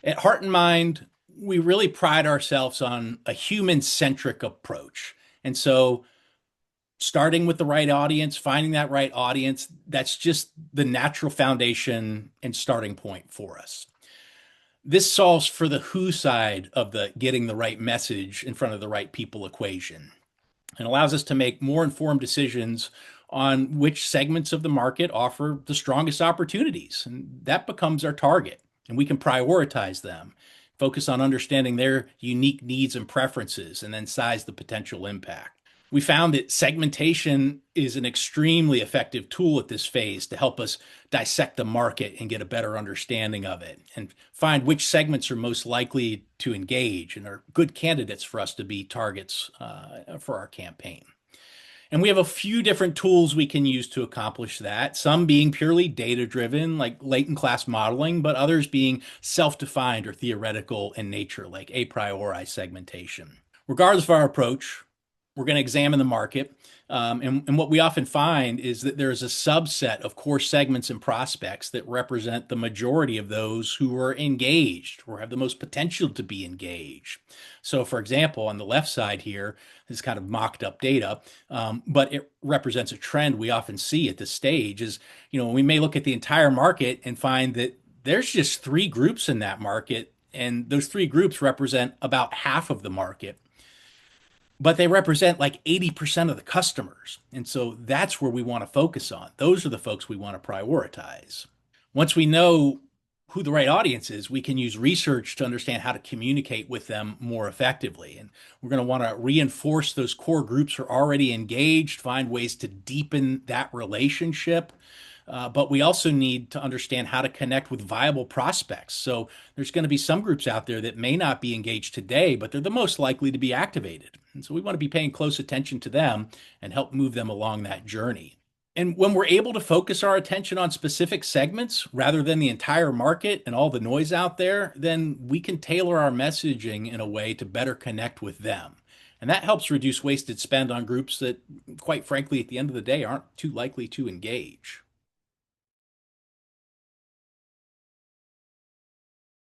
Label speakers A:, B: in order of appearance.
A: At Heart and Mind, we really pride ourselves on a human-centric approach. And so starting with the right audience, finding that right audience, that's just the natural foundation and starting point for us. This solves for the who side of the getting the right message in front of the right people equation and allows us to make more informed decisions on which segments of the market offer the strongest opportunities. And that becomes our target, and we can prioritize them, focus on understanding their unique needs and preferences, and then size the potential impact. We found that segmentation is an extremely effective tool at this phase to help us dissect the market and get a better understanding of it and find which segments are most likely to engage and are good candidates for us to be targets for our campaign. And we have a few different tools we can use to accomplish that, some being purely data driven, like latent class modeling, but others being self defined or theoretical in nature, like a priori segmentation. Regardless of our approach, we're going to examine the market. And what we often find is that there's a subset of core segments and prospects that represent the majority of those who are engaged or have the most potential to be engaged. So, for example, on the left side here is kind of mocked up data, but it represents a trend we often see at this stage is, we may look at the entire market and find that there's just three groups in that market, and those three groups represent about half of the market, but they represent like 80% of the customers. And so that's where we want to focus on. Those are the folks we want to prioritize. Once we know who the right audience is, we can use research to understand how to communicate with them more effectively. And we're going to want to reinforce those core groups who are already engaged, find ways to deepen that relationship. But we also need to understand how to connect with viable prospects. So there's going to be some groups out there that may not be engaged today, but they're the most likely to be activated. And so we want to be paying close attention to them and help move them along that journey. And when we're able to focus our attention on specific segments rather than the entire market and all the noise out there, then we can tailor our messaging in a way to better connect with them. And that helps reduce wasted spend on groups that, quite frankly, at the end of the day, aren't too likely to engage.